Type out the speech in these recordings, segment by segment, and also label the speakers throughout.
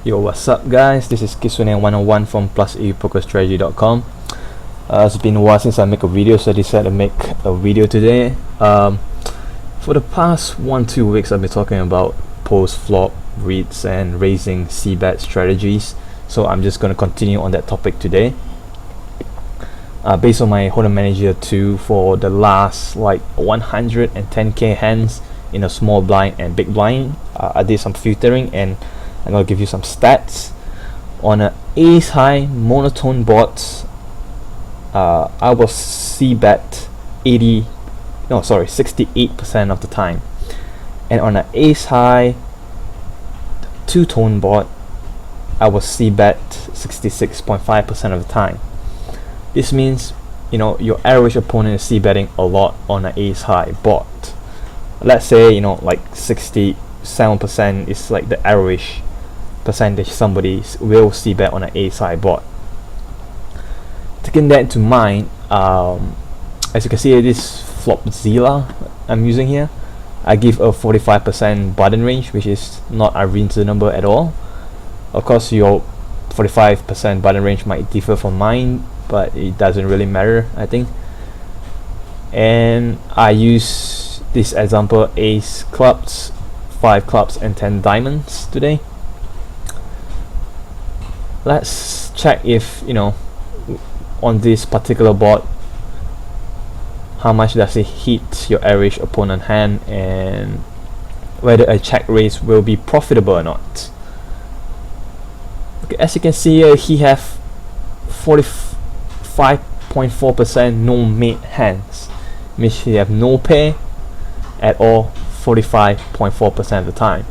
Speaker 1: Yo, what's up guys? This is Kisune101 from PlusEPokerStrategy.com. It's been a while since I make a video, so I decided to make a video today. For the past 1-2 weeks I've been talking about post-flop reads and raising c-bet strategies, so I'm just going to continue on that topic today. Based on my Hold'em Manager 2 for the last like 110k hands in a small blind and big blind, I did some filtering and I'm going to give you some stats. On an ace high monotone board, I will c-bet 68% of the time, and on an ace high two-tone board I will c-bet 66.5% of the time. This means, you know, your average opponent is c-betting a lot on an ace high board. Let's say, you know, like 67% is like the average percentage somebody will c-bet on an ace high board. Taking that into mind, as you can see, this Flopzilla I'm using here, I give a 45% button range, which is not a reasonable at all. Of course, your 45% button range might differ from mine, but it doesn't really matter, I think. And I use this example: ace clubs, 5 clubs and 10 diamonds today. Let's check if, you know, on this particular board, how much does it hit your average opponent hand and whether a check raise will be profitable or not. Okay, as you can see here, he have 45.4% no mate hands, means he have no pair at all 45.4% of the time,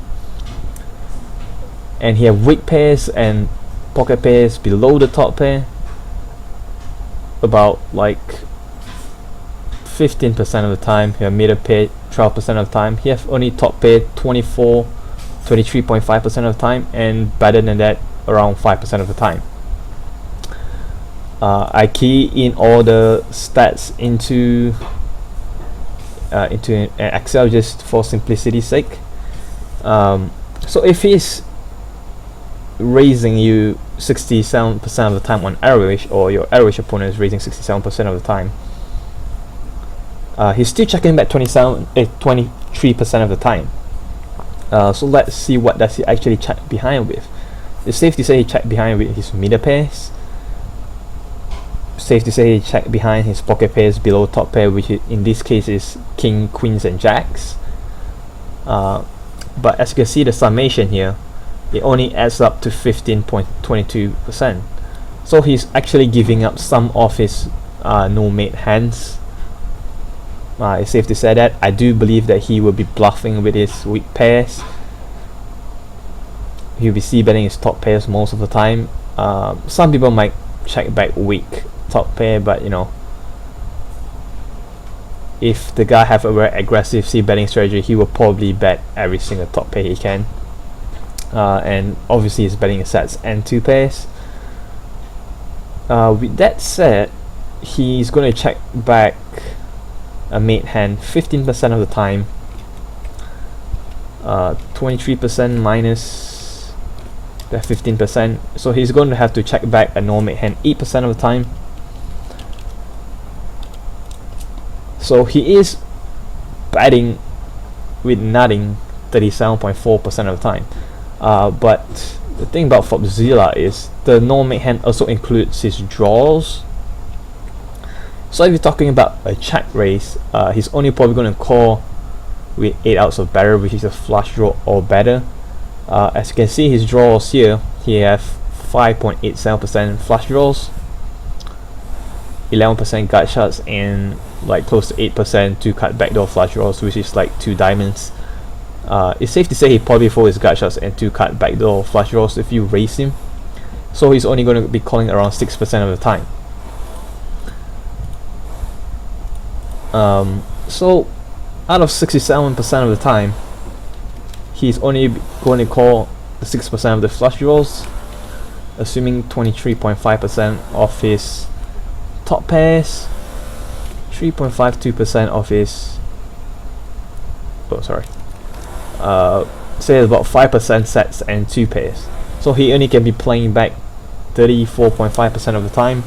Speaker 1: and he have weak pairs and pocket pairs below the top pair about like 15% of the time. He have middle pair 12% of the time. He have only top pair 23.5% of the time, and better than that around 5% of the time. I key in all the stats into an Excel just for simplicity's sake. So if he's raising you 67% of the time on average, or your average opponent is raising 67% of the time, he's still checking back 23% of the time. So let's see what does he actually check behind with. It's safe to say he checked behind with his middle pairs. Safe to say he checked behind his pocket pairs below top pair, which in this case is king, queens and jacks. But as you can see, the summation here, it only adds up to 15.22%. So he's actually giving up some of his no mate hands. It's safe to say that. I do believe that he will be bluffing with his weak pairs. He'll be c-betting his top pairs most of the time. Some people might check back weak top pair, but you know, if the guy have a very aggressive c-betting strategy, he will probably bet every single top pair he can. And obviously he's betting his sets and 2 pairs. With that said, he's going to check back a mate hand 15% of the time, 23% minus that 15%, so he's going to have to check back a no mate hand 8% of the time. So he is betting with nothing 37.4% of the time. But the thing about Flopzilla is the no mate hand also includes his draws. So if you're talking about a check raise, he's only probably going to call with 8 outs or better, which is a flush draw or better. As you can see, his draws here, he have 5.87% flush draws, 11% gut shots, and like close to 8% 2-cut backdoor flush draws, which is like 2 diamonds. It's safe to say he probably folds his gut shots and 2-cut backdoor flush draws if you raise him. So he's only going to be calling around 6% of the time. So out of 67% of the time, he's only going to call 6% of the flush draws, assuming 23.5% of his top pairs, 3.52% of his say about 5% sets and 2 pairs. so he only can be playing back 34.5% of the time.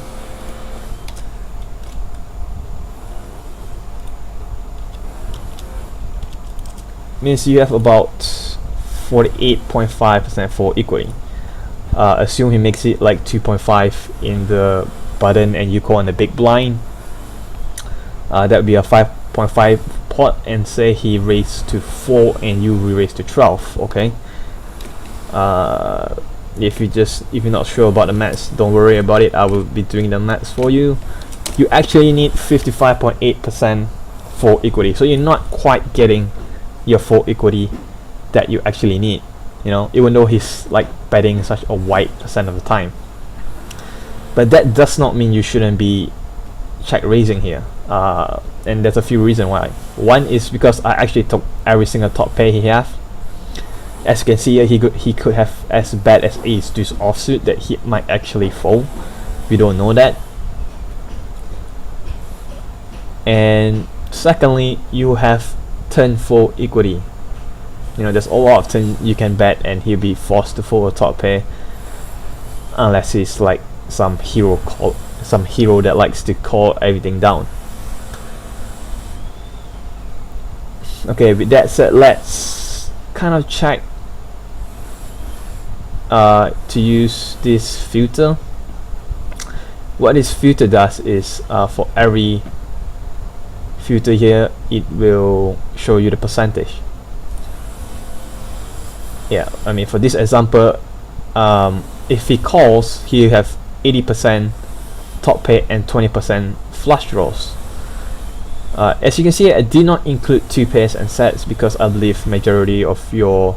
Speaker 1: Means you have about 48.5% for equity. Assume he makes it like 2.5 in the button and you call on the big blind. That would be a 5.5 pot, and say he raised to 4 and you re-raise to 12. Okay. If you're not sure about the maths, don't worry about it. I will be doing the maths for you. You actually need 55.8% for equity, so you're not quite getting your full equity that you actually need, you know, even though he's like betting such a wide percent of the time. But that does not mean you shouldn't be check raising here, and there's a few reasons why. One is because I actually took every single top pair he have. As you can see here, he could have as bad as ace deuce offsuit that he might actually fold. We don't know that. And secondly, you have turn full equity. You know, there's a lot of turn you can bet and he'll be forced to fold a top pair, unless he's like some hero that likes to call everything down. Okay, with that said, let's kind of check to use this filter. What this filter does is for every filter here, it will show you the percentage. Yeah, I mean, for this example, if he calls, he have 80% top pair and 20% flush draws. As you can see, I did not include two pairs and sets because I believe majority of your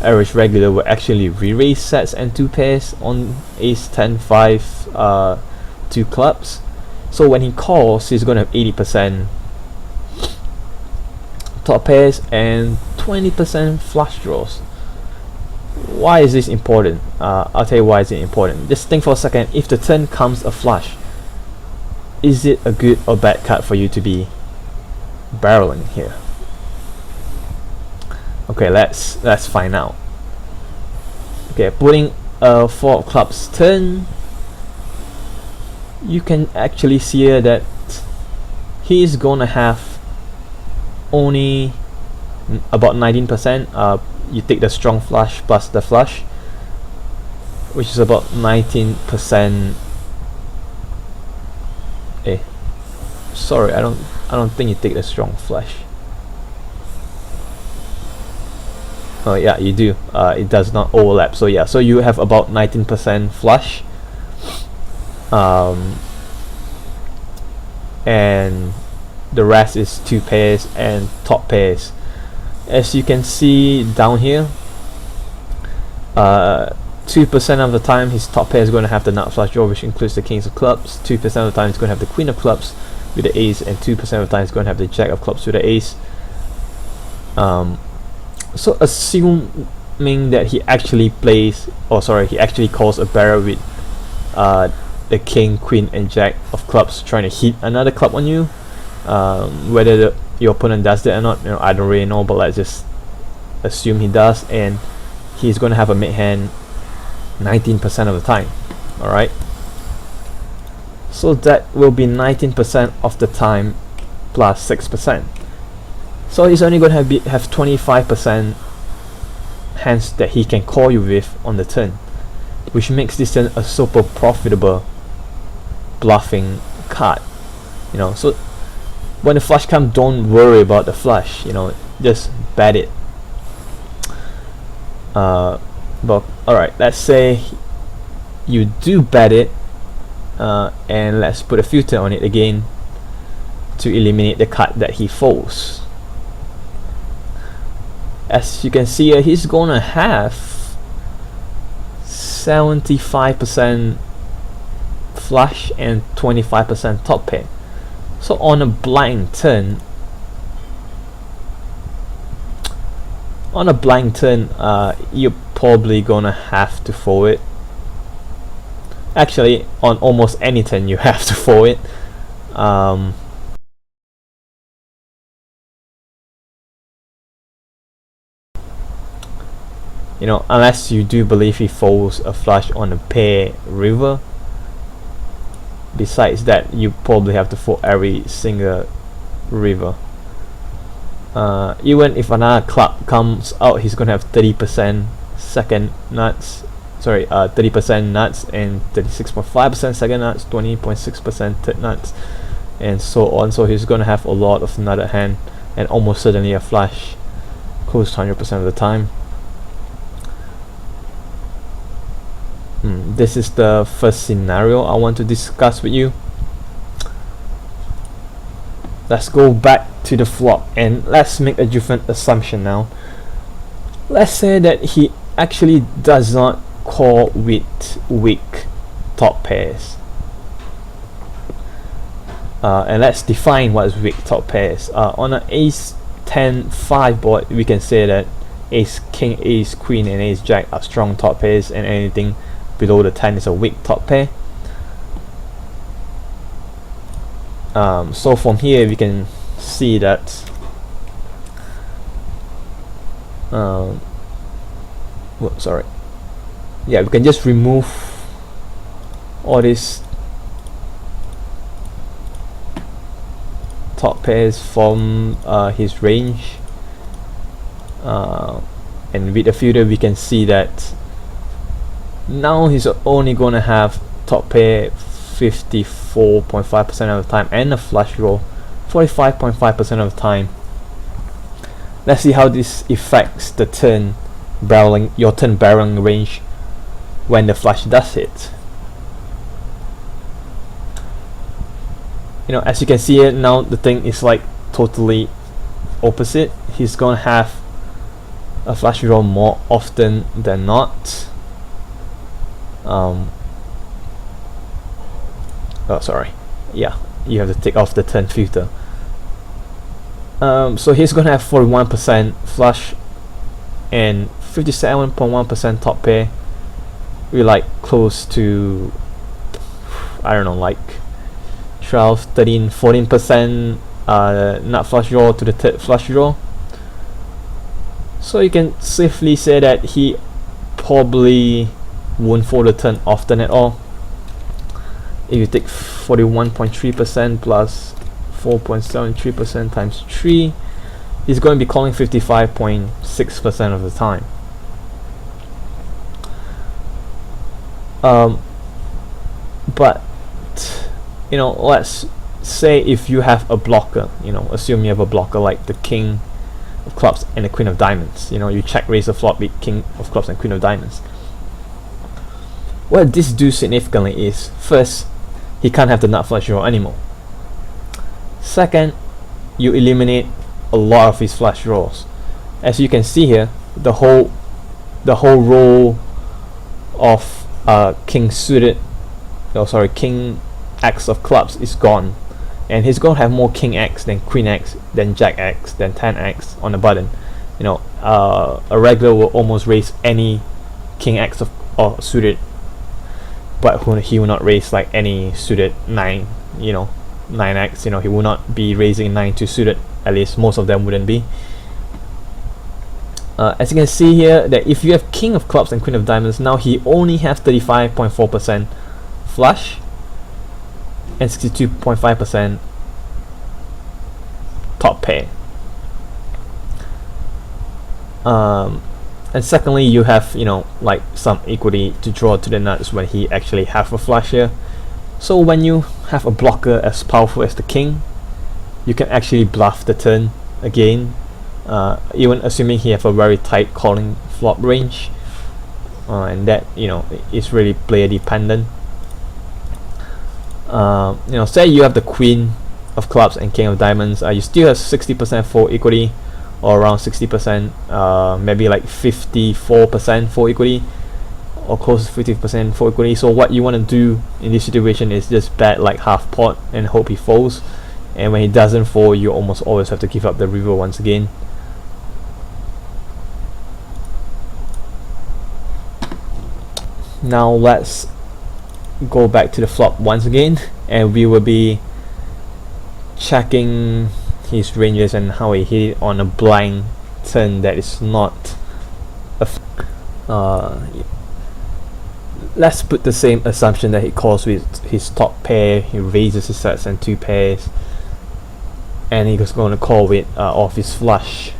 Speaker 1: average regular will actually re-raise sets and two pairs on ace 10 5 two clubs. So when he calls, he's going to have 80% top pairs and 20% flush draws. Why is this important? I'll tell you why is it important. Just think for a second. If the turn comes a flush, is it a good or bad card for you to be barreling here? Okay, let's find out. Okay, putting a 4 of clubs turn, you can actually see here that he's gonna have only about 19%. You take the strong flush plus the flush, which is about 19%. Sorry, I don't think you take the strong flush. Oh yeah, you do. It does not overlap. So yeah, so you have about 19% flush, and the rest is two pairs and top pairs. As you can see down here, 2% of the time his top pair is going to have the nut flush draw, which includes the kings of clubs. 2% of the time he's going to have the queen of clubs with the ace, and 2% of the time he's going to have the jack of clubs with the ace. So assuming that he actually plays, he actually calls a barrel with the king, queen and jack of clubs trying to hit another club on you. Whether your opponent does that or not, you know, I don't really know, but let's just assume he does, and he's going to have a mid hand 19% of the time. Alright, so that will be 19% of the time plus 6%. So he's only going to have 25% hands that he can call you with on the turn, which makes this turn a super profitable bluffing card. You know, so when the flush comes, don't worry about the flush. You know, just bet it. But alright, let's say you do bet it, and let's put a filter on it again to eliminate the card that he folds. As you can see here, he's gonna have 75% flush and 25% top pair. So on a blind turn, you're probably gonna have to fold it. Actually, on almost any turn you have to fold it. You know, unless you do believe he folds a flush on a pair river. Besides that, you probably have to fold every single river. Even if another club comes out, he's gonna have 30% second nuts. Sorry, 30% nuts and 36.5% second nuts, 20.6% third nuts, and so on. So he's gonna have a lot of nutted hand and almost certainly a flush close to 100% of the time. This is the first scenario I want to discuss with you. Let's go back to the flop and let's make a different assumption now. Let's say that he actually does not call with weak top pairs. And let's define what is weak top pairs. On an ace 10 5 board, we can say that ace king, ace queen, and ace jack are strong top pairs, and anything below the 10 is a weak top pair. So from here we can see that sorry, yeah, we can just remove all these top pairs from his range, and with the filter we can see that now he's only gonna have top pair 54.5% of the time and a flush draw 45.5% of the time. Let's see how this affects the turn barreling, your turn barreling range when the flush does hit. You know, as you can see here now, the thing is like totally opposite. He's gonna have a flush draw more often than not. Oh, sorry. Yeah, you have to take off the turn filter. So he's gonna have 41% flush and 57.1% top pair. We're like close to, I don't know, like 12, 13, 14% nut flush draw to the third flush draw. So you can safely say that he probably won't fold the turn often at all. If you take 41.3% plus 4.73% times 3, he's going to be calling 55.6% of the time. But you know, let's say if you have a blocker, you know, assume you have a blocker like the king of clubs and the queen of diamonds. You know, you check raise the flop with king of clubs and queen of diamonds. What this do significantly is, first, he can't have the nut flush draw anymore. Second, you eliminate a lot of his flush draws. As you can see here, the whole row of king suited, king X of clubs is gone, and he's gonna have more king X than queen X than jack X than 10X on the button. You know, a regular will almost raise any king X of suited, but he will not raise like any suited 9, you know, 9X. You know, he will not be raising 9 to suited. At least most of them wouldn't be. As you can see here, that if you have king of clubs and queen of diamonds, now he only has 35.4% flush and 62.5% top pair. And secondly, you have, you know, like some equity to draw to the nuts when he actually have a flush here. So when you have a blocker as powerful as the king, you can actually bluff the turn again, even assuming he have a very tight calling flop range, and that, you know, is really player dependent. You know, say you have the queen of clubs and king of diamonds, you still have 60% full equity, or around 60%, maybe like 54% full equity, or close to 50% full equity. So what you want to do in this situation is just bet like half pot and hope he folds, and when he doesn't fold, you almost always have to give up the river once again. Now let's go back to the flop once again, and we will be checking his ranges and how he hit it on a blind turn that is not Let's put the same assumption that he calls with his top pair, he raises his sets and 2 pairs, and he's going to call with off his flush,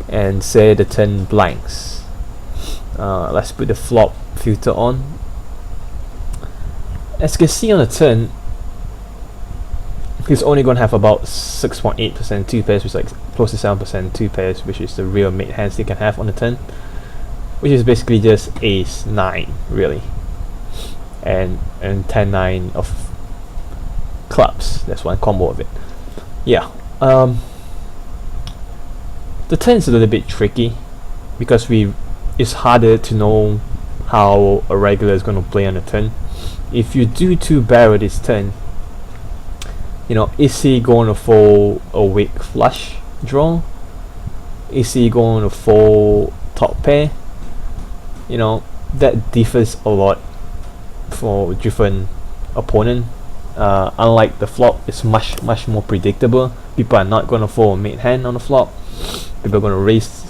Speaker 1: and say the turn blanks. Let's put the flop filter on. As you can see on the turn, he's only going to have about 6.8% 2 pairs, which is like close to 7% 2 pairs, which is the real mate hands he can have on the turn, which is basically just ace 9 really, and 10-9 of clubs. That's one combo of it. Yeah, the turn is a little bit tricky because it's harder to know how a regular is going to play on the turn. If you do 2 barrel this turn, you know, is he going to fold a weak flush draw? Is he going to fold top pair? You know, that differs a lot for different opponent. Unlike the flop, it's much more predictable. People are not going to fold a mate hand on the flop. People are going to raise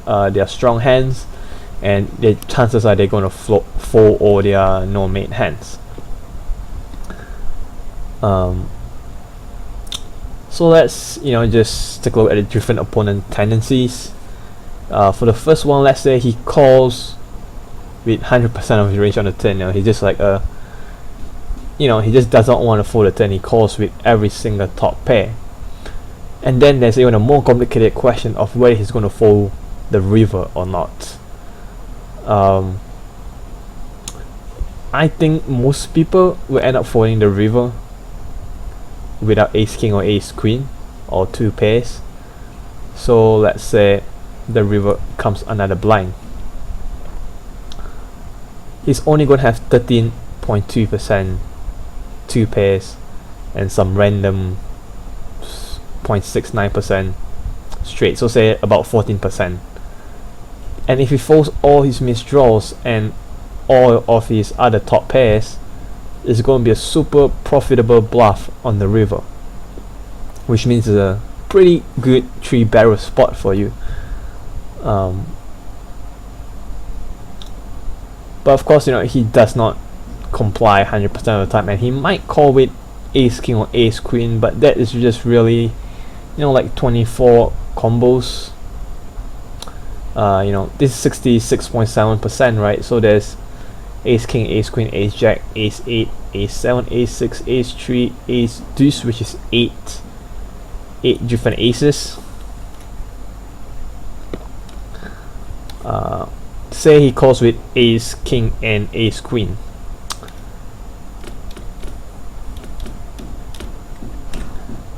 Speaker 1: their strong hands, and the chances are they're going to fold all their no mate hands. So let's just take a look at the different opponent tendencies. For the first one, let's say he calls with 100% of his range on the turn. He's just like he just doesn't want to fold the turn. He calls with every single top pair. And then there's even a more complicated question of whether he's going to fold the river or not. I think most people will end up folding the river without ace king or ace queen or 2 pairs. So let's say the river comes another blind. He's only going to have 13.2% 2 pairs and some random 0.69% straight, so say about 14%. And if he folds all his misdraws and all of his other top pairs, it's going to be a super profitable bluff on the river, which means it's a pretty good 3 barrel spot for you. But of course, he does not comply 100% of the time, and he might call with ace king or ace queen, but that is just really like 24 combos. This is 66.7%, right? So there's ace king, ace queen, ace jack, ace 8, ace 7, ace 6, ace 3, ace deuce, which is 8 different aces. Say he calls with ace king and ace queen.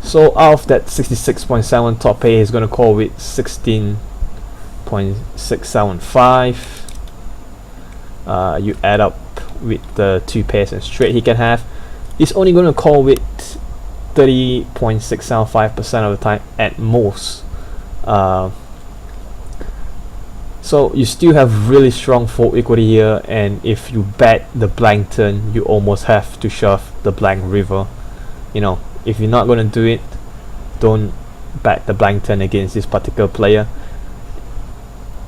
Speaker 1: So out of that 66.7 top pair, he's going to call with 16.675. You add up with the 2 pairs and straight he can have. He's only going to call with 30.675% of the time at most. So you still have really strong fold equity here, and if you bet the blank turn, you almost have to shove the blank river. If you're not going to do it, don't bet the blank turn against this particular player.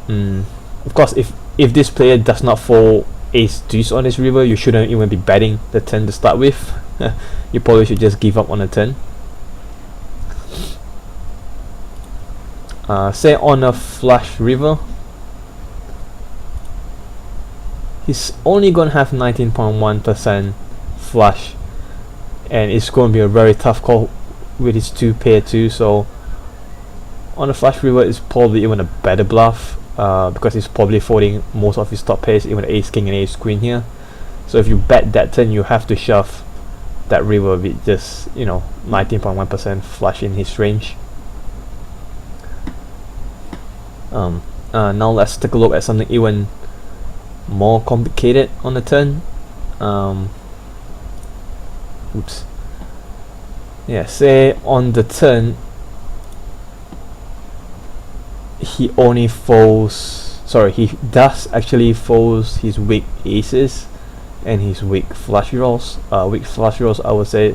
Speaker 1: Of course, if this player does not fold ace deuce on this river, you shouldn't even be betting the turn to start with. You probably should just give up on the turn. Say on a flush river, he's only going to have 19.1% flush, and it's going to be a very tough call with his 2 pair too. So on a flush river, it's probably even a better bluff, because he's probably folding most of his top pairs, even ace king and ace queen here. So if you bet that turn, you have to shove that river with just 19.1% flush in his range. Now let's take a look at something even more complicated on the turn. Oops. Yeah, say on the turn he does actually folds his weak aces and his weak flush draws. Weak flush draws, I would say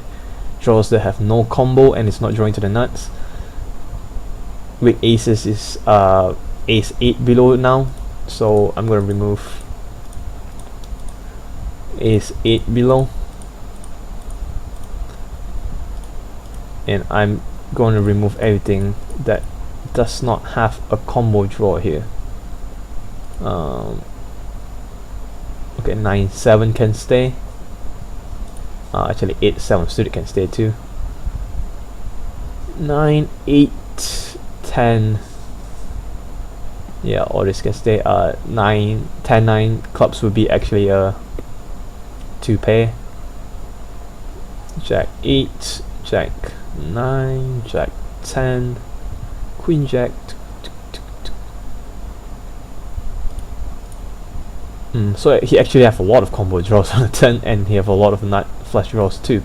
Speaker 1: draws that have no combo and it's not drawing to the nuts. Weak aces is ace 8 below now, so I'm going to remove ace 8 below, and I'm going to remove everything that does not have a combo draw here. Okay, 9-7 can stay. Actually 8-7 suited can stay too. 9-8-10, yeah, all this can stay. 9-10-9 clubs would be actually a 2 pair. Jack 8, Jack 9, Jack 10, Queen Jack. So he actually have a lot of combo draws on the turn, and he have a lot of nut flush draws too.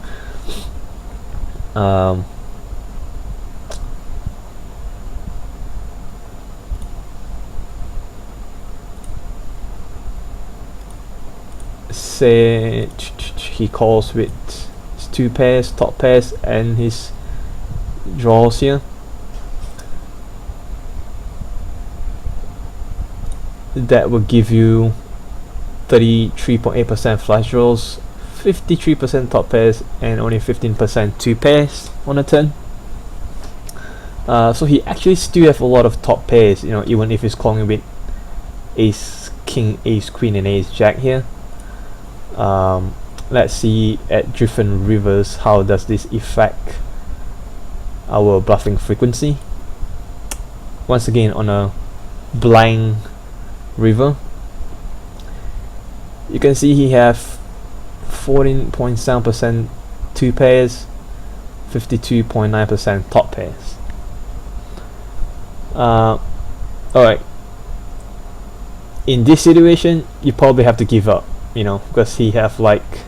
Speaker 1: Say he calls with his 2 pairs, top pairs, and his draws here. That will give you 33.8% flush draws, 53% top pairs, and only 15% 2 pairs on a turn. So he actually still have a lot of top pairs, you know, even if he's calling with ace king, ace queen, and ace jack here. Let's see at different rivers how does this affect our bluffing frequency. Once again, on a blind river, you can see he have 14.7% 2 pairs, 52.9% top pairs. Alright, in this situation you probably have to give up, you know, because he have like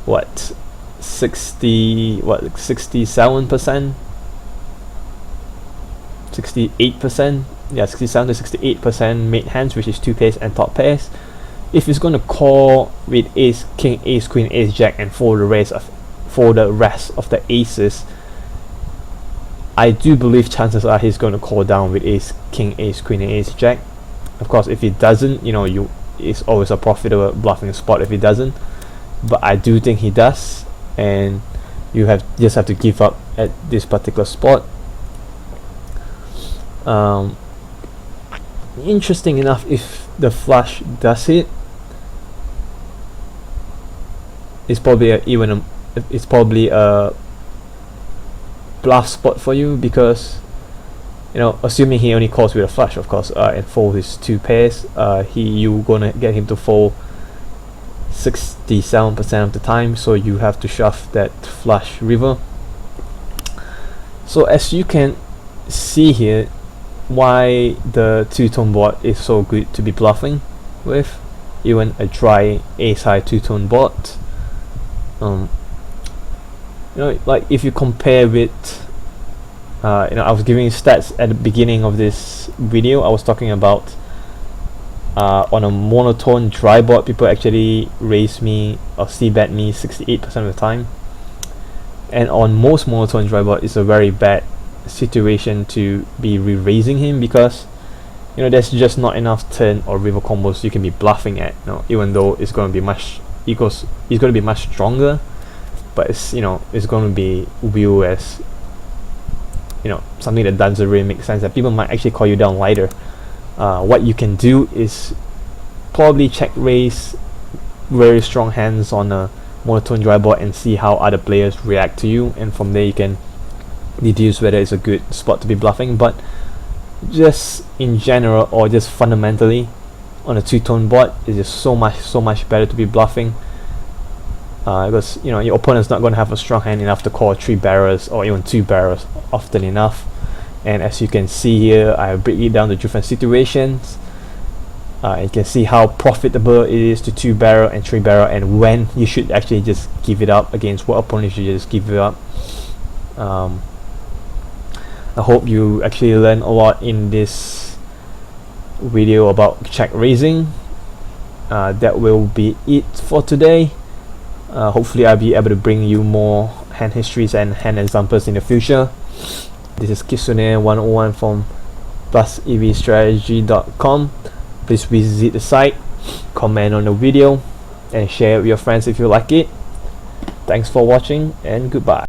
Speaker 1: what 67%, 68%, yeah, 67 to 68% made hands, which is 2 pairs and top pairs. If he's going to call with ace king, ace queen, ace jack, and for the rest of the aces, I do believe chances are he's going to call down with ace king, ace queen, and ace jack. Of course, if he doesn't, you know, it's always a profitable bluffing spot if he doesn't, but I do think he does, and you just have to give up at this particular spot. Interesting enough, if the flush does hit, it's probably a bluff spot for you, because, you know, assuming he only calls with a flush, of course, and fold his 2 pairs, you gonna get him to fold 67% of the time, so you have to shove that flush river. So as you can see here, why the 2-tone board is so good to be bluffing with, even a dry ace high 2-tone board. You know, like if you compare with you know, I was giving you stats at the beginning of this video. I was talking about on a monotone dry board, people actually raise me or c-bet me 68% of the time, and on most monotone dry board, it's a very bad situation to be re-raising him, because, you know, there's just not enough turn or river combos you can be bluffing at, you know, even though it's going to be much he's going to be much stronger, but it's, you know, it's going to be viewed as, you know, something that doesn't really make sense, that people might actually call you down lighter. What you can do is probably check raise very strong hands on a monotone dry board and see how other players react to you, and from there you can deduce whether it's a good spot to be bluffing. But just in general, or just fundamentally, on a 2-tone board, it's just so much better to be bluffing, because, you know, your opponent's not going to have a strong hand enough to call 3 barrels or even 2 barrels often enough. And as you can see here, I break it down to different situations. You can see how profitable it is to 2 barrel and 3 barrel, and when you should actually just give it up, against what opponent you should just give it up. I hope you actually learn a lot in this video about check raising. That will be it for today. Hopefully I'll be able to bring you more hand histories and hand examples in the future. This is Kitsune 101 from plusevstrategy.com. please visit the site, comment on the video, and share it with your friends if you like it. Thanks for watching, and goodbye.